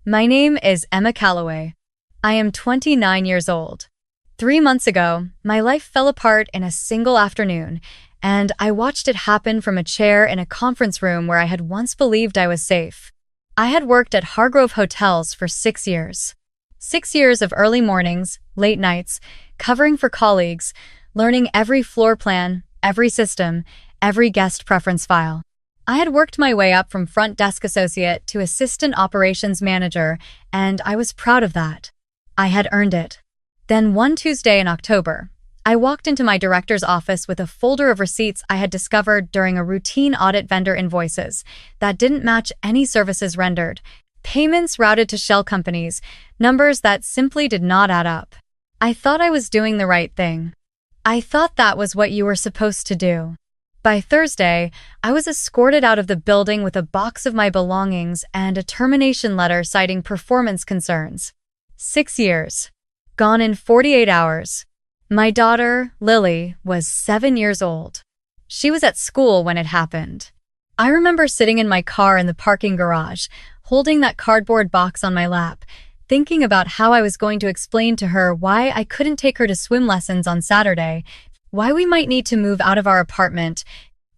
My name is Emma Calloway. I am 29 years old. 3 months ago, my life fell apart in a single afternoon, and I watched it happen from a chair in a conference room where I had once believed I was safe. I had worked at Hargrove Hotels for 6 years. 6 years of early mornings, late nights, covering for colleagues, learning every floor plan, every system, every guest preference file. I had worked my way up from front desk associate to assistant operations manager, and I was proud of that. I had earned it. Then one Tuesday in October, I walked into my director's office with a folder of receipts I had discovered during a routine audit, vendor invoices that didn't match any services rendered, payments routed to shell companies, numbers that simply did not add up. I thought I was doing the right thing. I thought that was what you were supposed to do. By Thursday, I was escorted out of the building with a box of my belongings and a termination letter citing performance concerns. 6 years. Gone in 48 hours. My daughter, Lily, was 7 years old. She was at school when it happened. I remember sitting in my car in the parking garage, holding that cardboard box on my lap, thinking about how I was going to explain to her why I couldn't take her to swim lessons on Saturday, why we might need to move out of our apartment,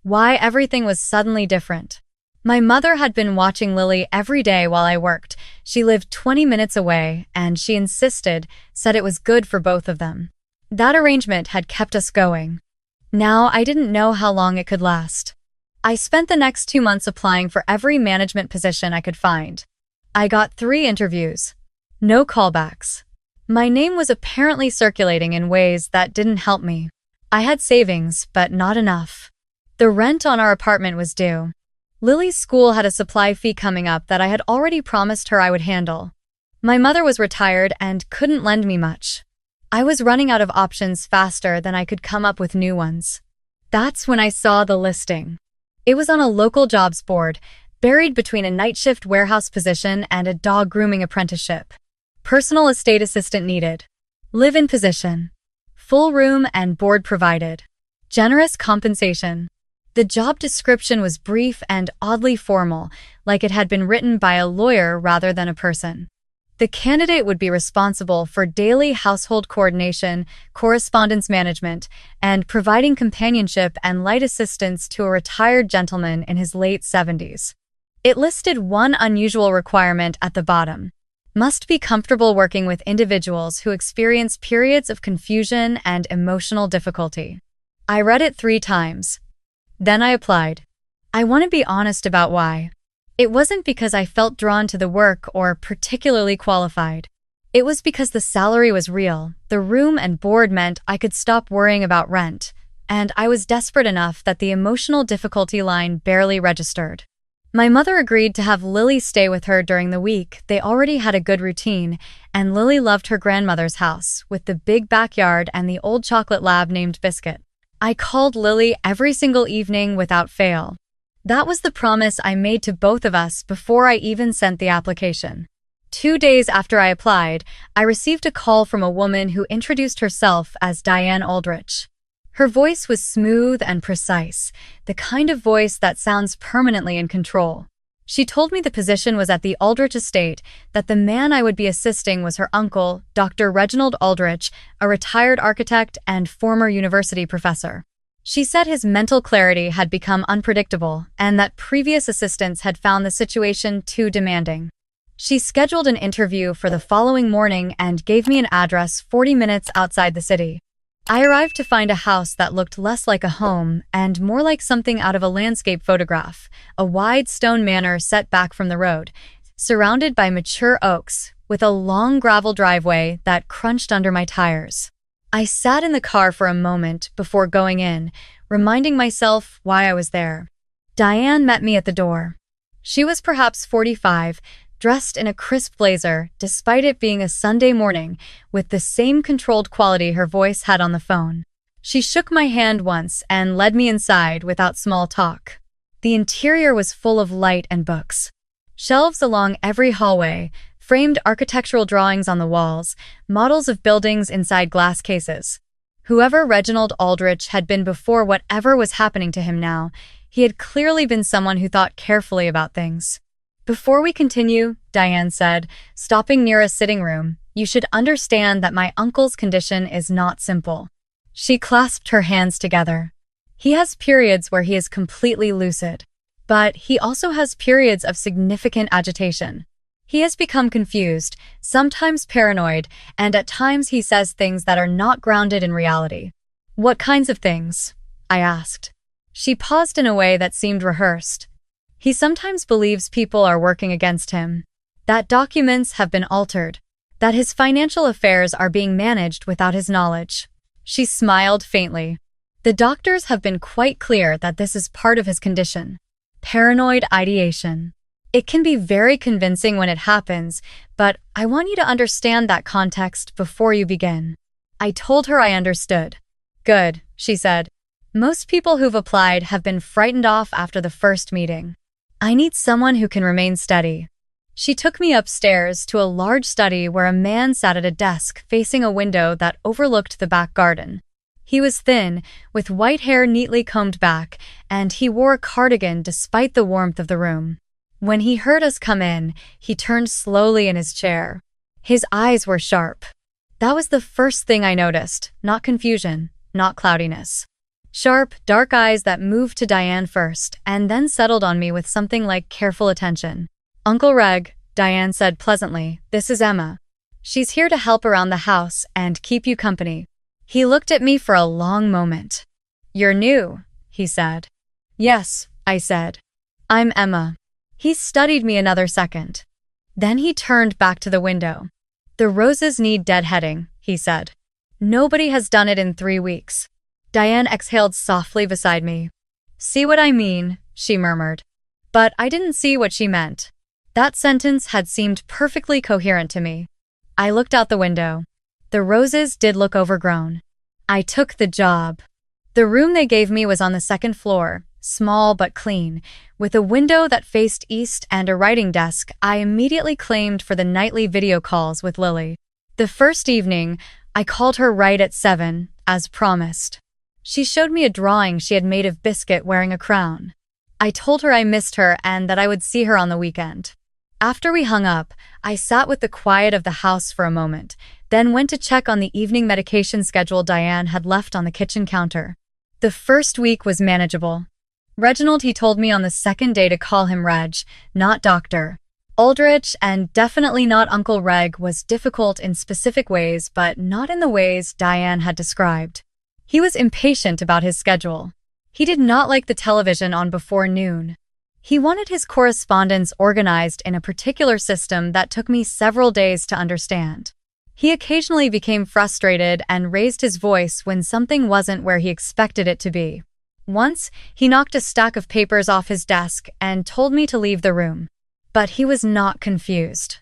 why everything was suddenly different. My mother had been watching Lily every day while I worked. She lived 20 minutes away, and she said it was good for both of them. That arrangement had kept us going. Now I didn't know how long it could last. I spent the next 2 months applying for every management position I could find. I got 3 interviews. No callbacks. My name was apparently circulating in ways that didn't help me. I had savings, but not enough. The rent on our apartment was due. Lily's school had a supply fee coming up that I had already promised her I would handle. My mother was retired and couldn't lend me much. I was running out of options faster than I could come up with new ones. That's when I saw the listing. It was on a local jobs board, buried between a night shift warehouse position and a dog grooming apprenticeship. Personal estate assistant needed. Live-in position. Full room and board provided. Generous compensation. The job description was brief and oddly formal, like it had been written by a lawyer rather than a person. The candidate would be responsible for daily household coordination, correspondence management, and providing companionship and light assistance to a retired gentleman in his late 70s. It listed one unusual requirement at the bottom. Must be comfortable working with individuals who experience periods of confusion and emotional difficulty. I read it 3 times. Then I applied. I want to be honest about why. It wasn't because I felt drawn to the work or particularly qualified. It was because the salary was real, the room and board meant I could stop worrying about rent, and I was desperate enough that the emotional difficulty line barely registered. My mother agreed to have Lily stay with her during the week. They already had a good routine, and Lily loved her grandmother's house, with the big backyard and the old chocolate lab named Biscuit. I called Lily every single evening without fail. That was the promise I made to both of us before I even sent the application. 2 days after I applied, I received a call from a woman who introduced herself as Diane Aldrich. Her voice was smooth and precise, the kind of voice that sounds permanently in control. She told me the position was at the Aldrich estate, that the man I would be assisting was her uncle, Dr. Reginald Aldrich, a retired architect and former university professor. She said his mental clarity had become unpredictable and that previous assistants had found the situation too demanding. She scheduled an interview for the following morning and gave me an address 40 minutes outside the city. I arrived to find a house that looked less like a home and more like something out of a landscape photograph, a wide stone manor set back from the road, surrounded by mature oaks, with a long gravel driveway that crunched under my tires. I sat in the car for a moment before going in, reminding myself why I was there. Diane met me at the door. She was perhaps 45, dressed in a crisp blazer, despite it being a Sunday morning, with the same controlled quality her voice had on the phone. She shook my hand once and led me inside without small talk. The interior was full of light and books. Shelves along every hallway, framed architectural drawings on the walls, models of buildings inside glass cases. Whoever Reginald Aldrich had been before whatever was happening to him now, he had clearly been someone who thought carefully about things. Before we continue, Diane said, stopping near a sitting room, you should understand that my uncle's condition is not simple. She clasped her hands together. He has periods where he is completely lucid, but he also has periods of significant agitation. He has become confused, sometimes paranoid, and at times he says things that are not grounded in reality. What kinds of things? I asked. She paused in a way that seemed rehearsed. He sometimes believes people are working against him, that documents have been altered, that his financial affairs are being managed without his knowledge. She smiled faintly. The doctors have been quite clear that this is part of his condition. Paranoid ideation. It can be very convincing when it happens, but I want you to understand that context before you begin. I told her I understood. Good, she said. Most people who've applied have been frightened off after the first meeting. I need someone who can remain steady. She took me upstairs to a large study where a man sat at a desk facing a window that overlooked the back garden. He was thin, with white hair neatly combed back, and he wore a cardigan despite the warmth of the room. When he heard us come in, he turned slowly in his chair. His eyes were sharp. That was the first thing I noticed, not confusion, not cloudiness. Sharp, dark eyes that moved to Diane first, and then settled on me with something like careful attention. Uncle Reg, Diane said pleasantly, this is Emma. She's here to help around the house and keep you company. He looked at me for a long moment. You're new, he said. Yes, I said. I'm Emma. He studied me another second. Then he turned back to the window. The roses need deadheading, he said. Nobody has done it in 3 weeks. Diane exhaled softly beside me. See what I mean, she murmured. But I didn't see what she meant. That sentence had seemed perfectly coherent to me. I looked out the window. The roses did look overgrown. I took the job. The room they gave me was on the 2nd floor, small but clean, with a window that faced east and a writing desk I immediately claimed for the nightly video calls with Lily. The first evening, I called her right at 7, as promised. She showed me a drawing she had made of Biscuit wearing a crown. I told her I missed her and that I would see her on the weekend. After we hung up, I sat with the quiet of the house for a moment, then went to check on the evening medication schedule Diane had left on the kitchen counter. The first week was manageable. Reginald, he told me on the 2nd day to call him Reg, not Doctor. Aldrich, and definitely not Uncle Reg, was difficult in specific ways, but not in the ways Diane had described. He was impatient about his schedule. He did not like the television on before noon. He wanted his correspondence organized in a particular system that took me several days to understand. He occasionally became frustrated and raised his voice when something wasn't where he expected it to be. Once, he knocked a stack of papers off his desk and told me to leave the room. But he was not confused.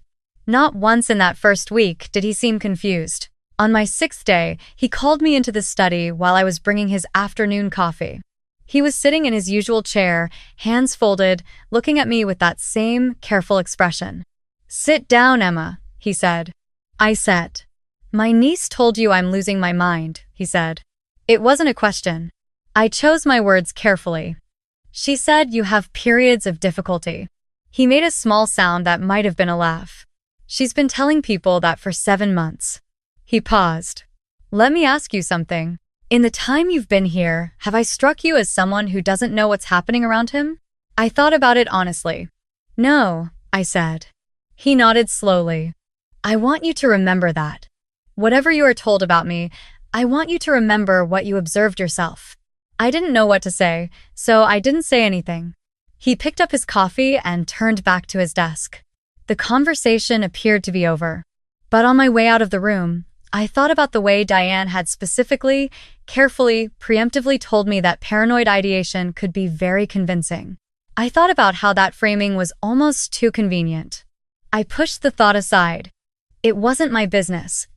Not once in that first week did he seem confused. On my 6th day, he called me into the study while I was bringing his afternoon coffee. He was sitting in his usual chair, hands folded, looking at me with that same careful expression. Sit down, Emma, he said. I sat. My niece told you I'm losing my mind, he said. It wasn't a question. I chose my words carefully. She said you have periods of difficulty. He made a small sound that might have been a laugh. She's been telling people that for 7 months. He paused. Let me ask you something. In the time you've been here, have I struck you as someone who doesn't know what's happening around him? I thought about it honestly. No, I said. He nodded slowly. I want you to remember that. Whatever you are told about me, I want you to remember what you observed yourself. I didn't know what to say, so I didn't say anything. He picked up his coffee and turned back to his desk. The conversation appeared to be over. But on my way out of the room, I thought about the way Diane had specifically, carefully, preemptively told me that paranoid ideation could be very convincing. I thought about how that framing was almost too convenient. I pushed the thought aside. It wasn't my business.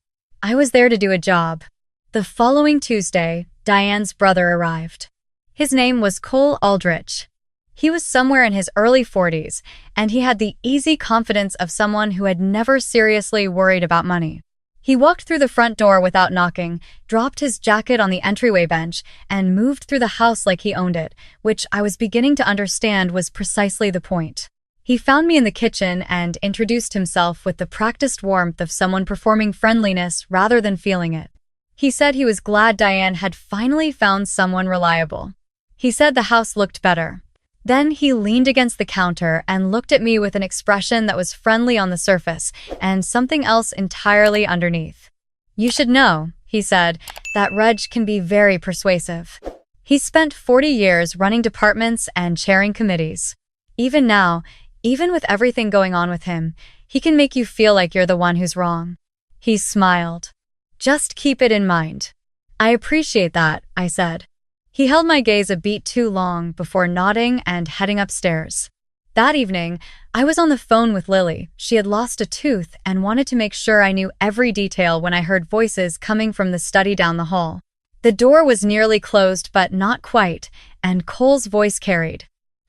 I was there to do a job. The following Tuesday, Diane's brother arrived. His name was Cole Aldrich. He was somewhere in his early 40s, and he had the easy confidence of someone who had never seriously worried about money. He walked through the front door without knocking, dropped his jacket on the entryway bench, and moved through the house like he owned it, which I was beginning to understand was precisely the point. He found me in the kitchen and introduced himself with the practiced warmth of someone performing friendliness rather than feeling it. He said he was glad Diane had finally found someone reliable. He said the house looked better. Then he leaned against the counter and looked at me with an expression that was friendly on the surface and something else entirely underneath. "You should know," he said, "that Reg can be very persuasive. He's spent 40 years running departments and chairing committees. Even now, even with everything going on with him, he can make you feel like you're the one who's wrong." He smiled. "Just keep it in mind." "I appreciate that," I said. He held my gaze a beat too long before nodding and heading upstairs. That evening, I was on the phone with Lily. She had lost a tooth and wanted to make sure I knew every detail when I heard voices coming from the study down the hall. The door was nearly closed, but not quite, and Cole's voice carried.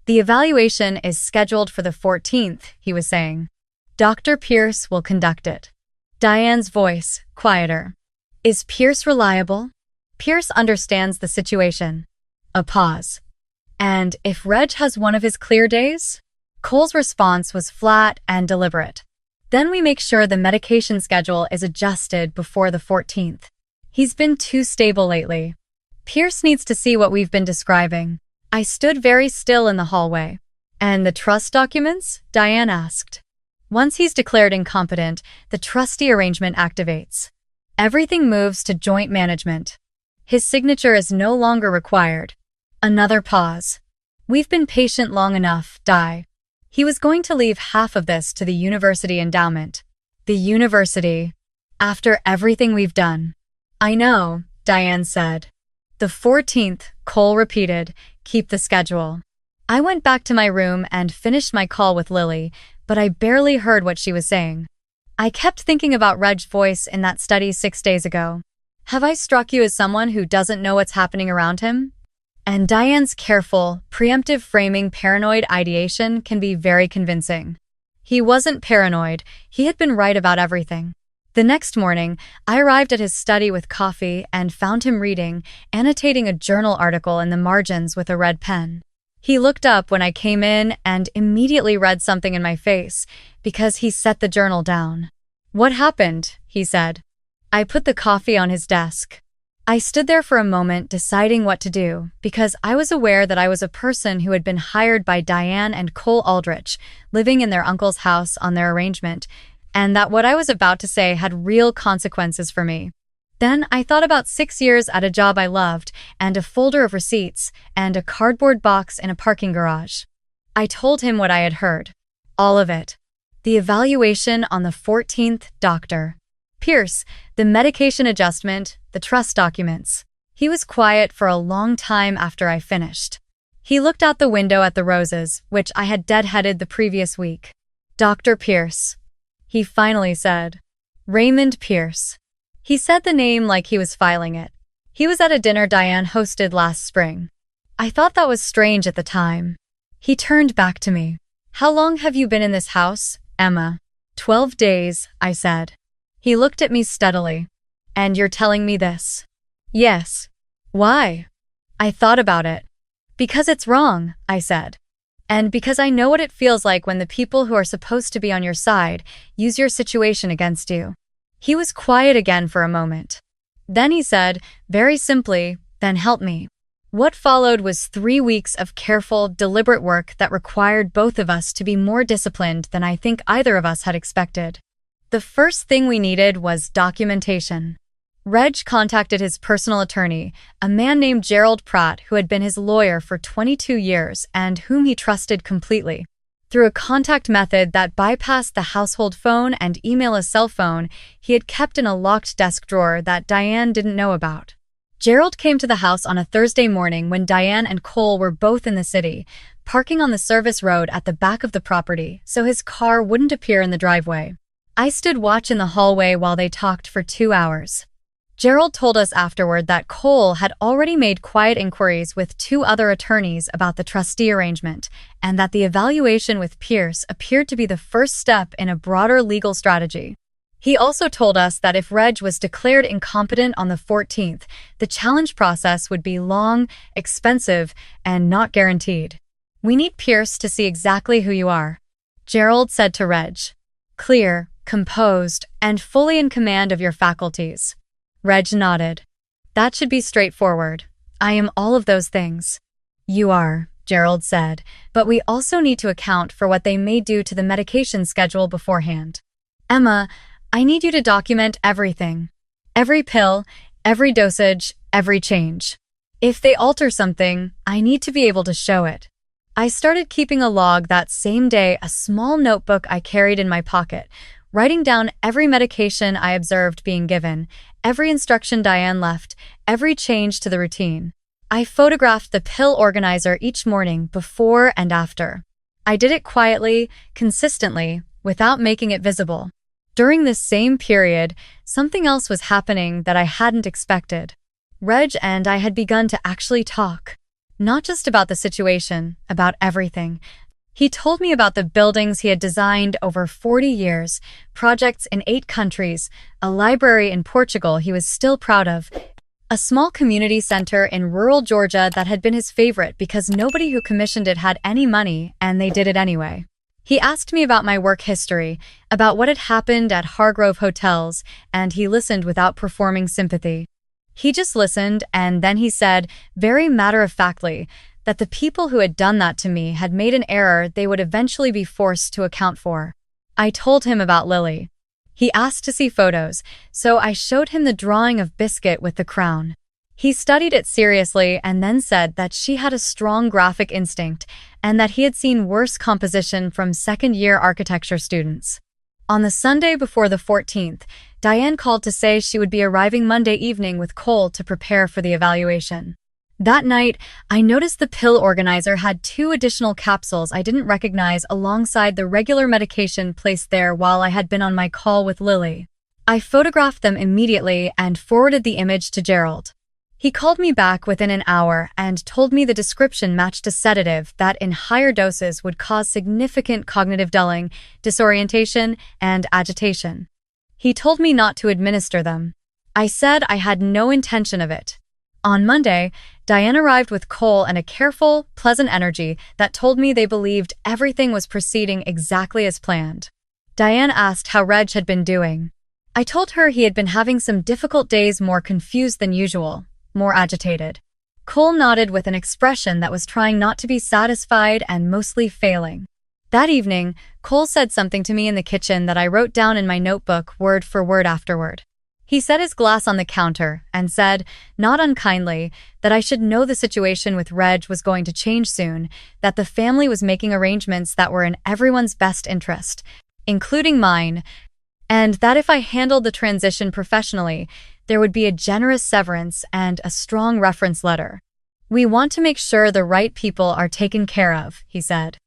"The evaluation is scheduled for the 14th, he was saying. "Dr. Pierce will conduct it." Diane's voice, quieter. "Is Pierce reliable?" "Pierce understands the situation." A pause. "And if Reg has one of his clear days?" Cole's response was flat and deliberate. "Then we make sure the medication schedule is adjusted before the 14th. He's been too stable lately. Pierce needs to see what we've been describing." I stood very still in the hallway. "And the trust documents?" Diane asked. "Once he's declared incompetent, the trustee arrangement activates. Everything moves to joint management. His signature is no longer required." Another pause. "We've been patient long enough, Di. He was going to leave half of this to the university endowment." "The university? After everything we've done?" "I know," Diane said. "The 14th, Cole repeated. "Keep the schedule." I went back to my room and finished my call with Lily, but I barely heard what she was saying. I kept thinking about Reg's voice in that study 6 days ago. "Have I struck you as someone who doesn't know what's happening around him?" And Diane's careful, preemptive framing paranoid ideation can be very convincing. He wasn't paranoid. He had been right about everything. The next morning, I arrived at his study with coffee and found him reading, annotating a journal article in the margins with a red pen. He looked up when I came in and immediately read something in my face because he set the journal down. "What happened?" he said. I put the coffee on his desk. I stood there for a moment deciding what to do because I was aware that I was a person who had been hired by Diane and Cole Aldrich, living in their uncle's house on their arrangement, and that what I was about to say had real consequences for me. Then I thought about 6 years at a job I loved, and a folder of receipts, and a cardboard box in a parking garage. I told him what I had heard. All of it. The evaluation on the 14th, Dr. Pierce, the medication adjustment, the trust documents. He was quiet for a long time after I finished. He looked out the window at the roses, which I had deadheaded the previous week. "Dr. Pierce," he finally said. "Raymond Pierce." He said the name like he was filing it. He was at a dinner Diane hosted last spring. I thought that was strange at the time. He turned back to me. "How long have you been in this house, Emma?" 12 days, I said. He looked at me steadily. "And you're telling me this?" "Yes." "Why?" I thought about it. "Because it's wrong," I said. "And because I know what it feels like when the people who are supposed to be on your side use your situation against you." He was quiet again for a moment. Then he said, very simply, "Then help me." What followed was 3 weeks of careful, deliberate work that required both of us to be more disciplined than I think either of us had expected. The first thing we needed was documentation. Reg contacted his personal attorney, a man named Gerald Pratt, who had been his lawyer for 22 years and whom he trusted completely. Through a contact method that bypassed the household phone and email a cell phone he had kept in a locked desk drawer that Diane didn't know about. Gerald came to the house on a Thursday morning when Diane and Cole were both in the city, parking on the service road at the back of the property so his car wouldn't appear in the driveway. I stood watch in the hallway while they talked for 2 hours. Gerald told us afterward that Cole had already made quiet inquiries with 2 other attorneys about the trustee arrangement, and that the evaluation with Pierce appeared to be the first step in a broader legal strategy. He also told us that if Reg was declared incompetent on the 14th, the challenge process would be long, expensive, and not guaranteed. "We need Pierce to see exactly who you are." Gerald said to Reg. Clear, composed, and fully in command of your faculties. Reg nodded. That should be straightforward. I am all of those things. You are, Gerald said, but we also need to account for what they may do to the medication schedule beforehand. Emma, I need you to document everything. Every pill, every dosage, every change. If they alter something, I need to be able to show it. I started keeping a log that same day, a small notebook I carried in my pocket, writing down every medication I observed being given, every instruction Diane left, every change to the routine. I photographed the pill organizer each morning before and after. I did it quietly, consistently, without making it visible. During this same period, something else was happening that I hadn't expected. Reg and I had begun to actually talk. Not just about the situation, about everything. He told me about the buildings he had designed over 40 years, projects in 8 countries, a library in Portugal he was still proud of, a small community center in rural Georgia that had been his favorite because nobody who commissioned it had any money and they did it anyway. He asked me about my work history, about what had happened at Hargrove Hotels, and he listened without performing sympathy. He just listened, and then he said, very matter-of-factly, that the people who had done that to me had made an error they would eventually be forced to account for. I told him about Lily. He asked to see photos, so I showed him the drawing of Biscuit with the crown. He studied it seriously and then said that she had a strong graphic instinct and that he had seen worse composition from second-year architecture students. On the Sunday before the 14th, Diane called to say she would be arriving Monday evening with Cole to prepare for the evaluation. That night, I noticed the pill organizer had 2 additional capsules I didn't recognize alongside the regular medication placed there while I had been on my call with Lily. I photographed them immediately and forwarded the image to Gerald. He called me back within an hour and told me the description matched a sedative that in higher doses would cause significant cognitive dulling, disorientation, and agitation. He told me not to administer them. I said I had no intention of it. On Monday, Diane arrived with Cole and a careful, pleasant energy that told me they believed everything was proceeding exactly as planned. Diane asked how Reg had been doing. I told her he had been having some difficult days, more confused than usual, more agitated. Cole nodded with an expression that was trying not to be satisfied and mostly failing. That evening, Cole said something to me in the kitchen that I wrote down in my notebook word for word afterward. He set his glass on the counter and said, not unkindly, that I should know the situation with Reg was going to change soon, that the family was making arrangements that were in everyone's best interest, including mine, and that if I handled the transition professionally, there would be a generous severance and a strong reference letter. We want to make sure the right people are taken care of, he said.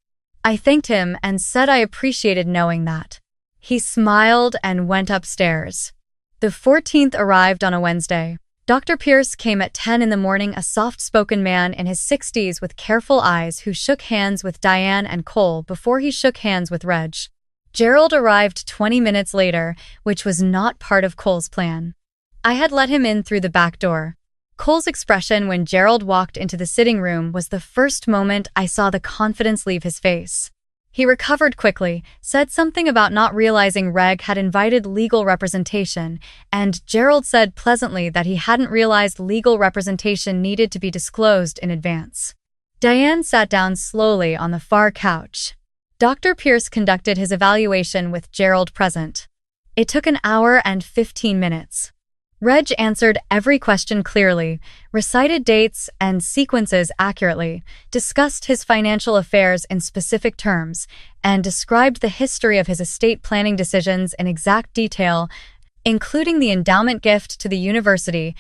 I thanked him and said I appreciated knowing that. He smiled and went upstairs. The 14th arrived on a Wednesday. Dr. Pierce came at 10 in the morning, a soft-spoken man in his 60s with careful eyes who shook hands with Diane and Cole before he shook hands with Reg. Gerald arrived 20 minutes later, which was not part of Cole's plan. I had let him in through the back door. Cole's expression when Gerald walked into the sitting room was the first moment I saw the confidence leave his face. He recovered quickly, said something about not realizing Reg had invited legal representation, and Gerald said pleasantly that he hadn't realized legal representation needed to be disclosed in advance. Diane sat down slowly on the far couch. Dr. Pierce conducted his evaluation with Gerald present. It took an hour and 15 minutes. Reg answered every question clearly, recited dates and sequences accurately, discussed his financial affairs in specific terms, and described the history of his estate planning decisions in exact detail, including the endowment gift to the university,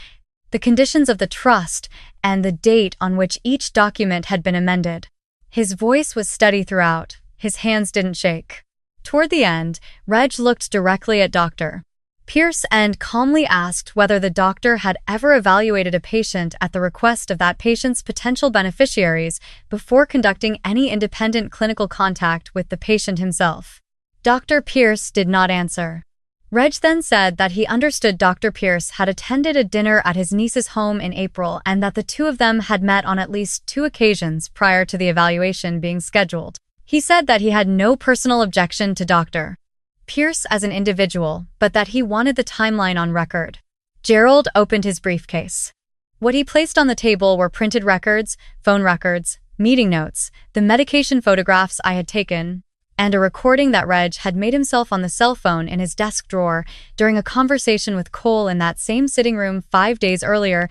the conditions of the trust, and the date on which each document had been amended. His voice was steady throughout. His hands didn't shake. Toward the end, Reg looked directly at Dr. Pierce and calmly asked whether the doctor had ever evaluated a patient at the request of that patient's potential beneficiaries before conducting any independent clinical contact with the patient himself. Dr. Pierce did not answer. Reg then said that he understood Dr. Pierce had attended a dinner at his niece's home in April and that the two of them had met on at least 2 occasions prior to the evaluation being scheduled. He said that he had no personal objection to Dr. Pierce as an individual, but that he wanted the timeline on record. Gerald opened his briefcase. What he placed on the table were printed records, phone records, meeting notes, the medication photographs I had taken, and a recording that Reg had made himself on the cell phone in his desk drawer during a conversation with Cole in that same sitting room 5 days earlier,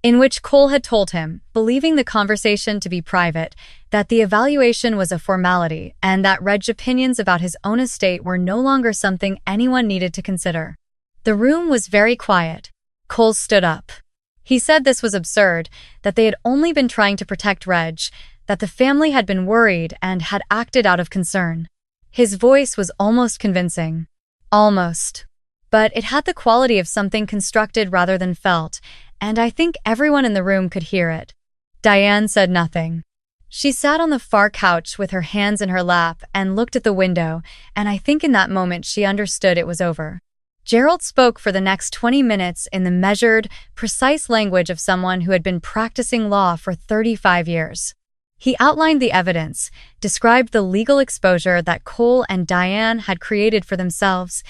in which Cole had told him, believing the conversation to be private, that the evaluation was a formality and that Reg's opinions about his own estate were no longer something anyone needed to consider. The room was very quiet. Cole stood up. He said this was absurd, that they had only been trying to protect Reg, that the family had been worried and had acted out of concern. His voice was almost convincing. Almost. But it had the quality of something constructed rather than felt, and I think everyone in the room could hear it. Diane said nothing. She sat on the far couch with her hands in her lap and looked at the window, and I think in that moment she understood it was over. Gerald spoke for the next 20 minutes in the measured, precise language of someone who had been practicing law for 35 years. He outlined the evidence, described the legal exposure that Cole and Diane had created for themselves,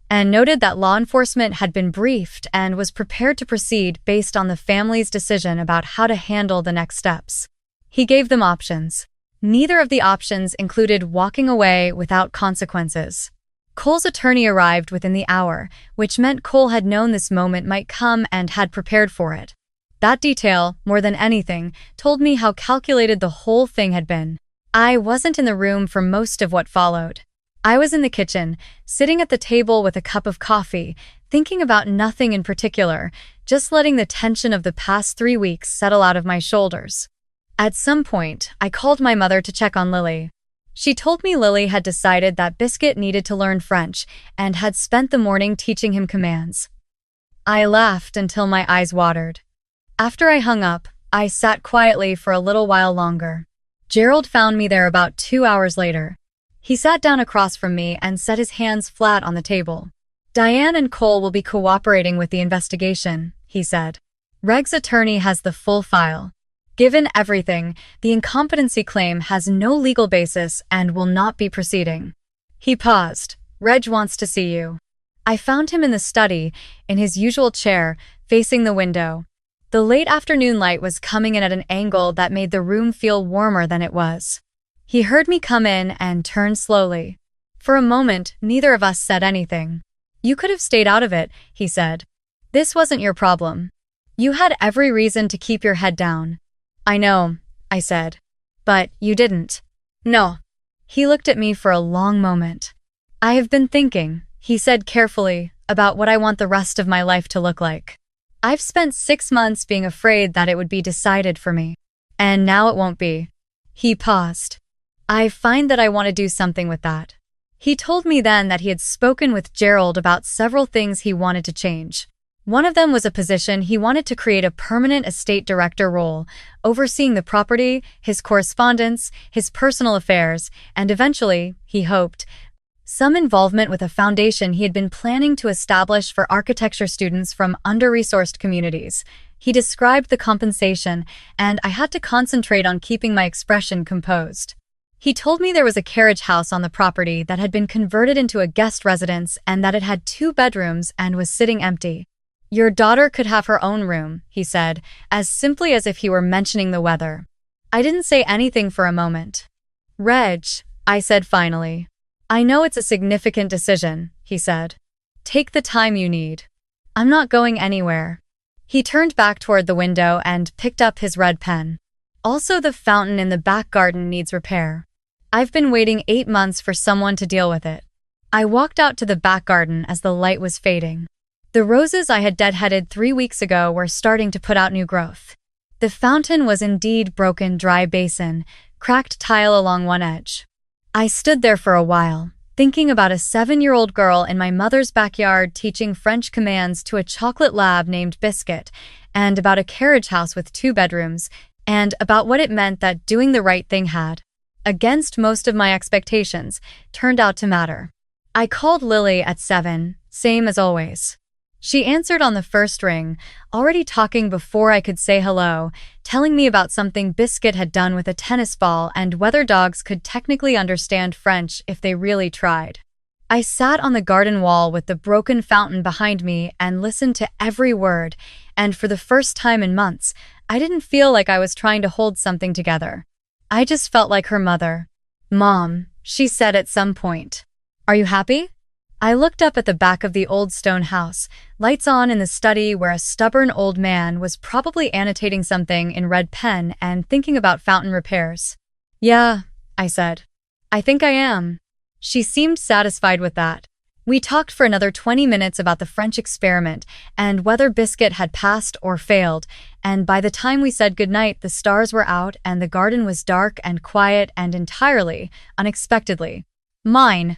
and noted that law enforcement had been briefed and was prepared to proceed based on the family's decision about how to handle the next steps. He gave them options. Neither of the options included walking away without consequences. Cole's attorney arrived within the hour, which meant Cole had known this moment might come and had prepared for it. That detail, more than anything, told me how calculated the whole thing had been. I wasn't in the room for most of what followed. I was in the kitchen, sitting at the table with a cup of coffee, thinking about nothing in particular, just letting the tension of the past 3 weeks settle out of my shoulders. At some point, I called my mother to check on Lily. She told me Lily had decided that Biscuit needed to learn French and had spent the morning teaching him commands. I laughed until my eyes watered. After I hung up, I sat quietly for a little while longer. Gerald found me there about 2 hours later. He sat down across from me and set his hands flat on the table. Diane and Cole will be cooperating with the investigation, he said. Reg's attorney has the full file. Given everything, the incompetency claim has no legal basis and will not be proceeding. He paused. Reg wants to see you. I found him in the study, in his usual chair, facing the window. The late afternoon light was coming in at an angle that made the room feel warmer than it was. He heard me come in and turned slowly. For a moment, neither of us said anything. You could have stayed out of it, he said. This wasn't your problem. You had every reason to keep your head down. I know, I said. But you didn't. No. He looked at me for a long moment. I have been thinking, he said carefully, about what I want the rest of my life to look like. I've spent 6 months being afraid that it would be decided for me. And now it won't be. He paused. I find that I want to do something with that. He told me then that he had spoken with Gerald about several things he wanted to change. One of them was a position he wanted to create a permanent estate director role, overseeing the property, his correspondence, his personal affairs, and eventually, he hoped, some involvement with a foundation he had been planning to establish for architecture students from under-resourced communities. He described the compensation, and I had to concentrate on keeping my expression composed. He told me there was a carriage house on the property that had been converted into a guest residence and that it had 2 bedrooms and was sitting empty. Your daughter could have her own room, he said, as simply as if he were mentioning the weather. I didn't say anything for a moment. Reg, I said finally. I know it's a significant decision, he said. Take the time you need. I'm not going anywhere. He turned back toward the window and picked up his red pen. Also, the fountain in the back garden needs repair. I've been waiting 8 months for someone to deal with it. I walked out to the back garden as the light was fading. The roses I had deadheaded 3 weeks ago were starting to put out new growth. The fountain was indeed broken dry basin, cracked tile along one edge. I stood there for a while, thinking about a 7-year-old girl in my mother's backyard teaching French commands to a chocolate lab named Biscuit, and about a carriage house with 2 bedrooms, and about what it meant that doing the right thing had, against most of my expectations, turned out to matter. I called Lily at 7, same as always. She answered on the first ring, already talking before I could say hello, telling me about something Biscuit had done with a tennis ball and whether dogs could technically understand French if they really tried. I sat on the garden wall with the broken fountain behind me and listened to every word, and for the first time in months, I didn't feel like I was trying to hold something together. I just felt like her mother. "Mom," she said at some point. "Are you happy?" I looked up at the back of the old stone house, lights on in the study where a stubborn old man was probably annotating something in red pen and thinking about fountain repairs. "Yeah," I said. "I think I am." She seemed satisfied with that. We talked for another 20 minutes about the French experiment and whether Biscuit had passed or failed, and by the time we said goodnight, the stars were out and the garden was dark and quiet and entirely, unexpectedly, mine.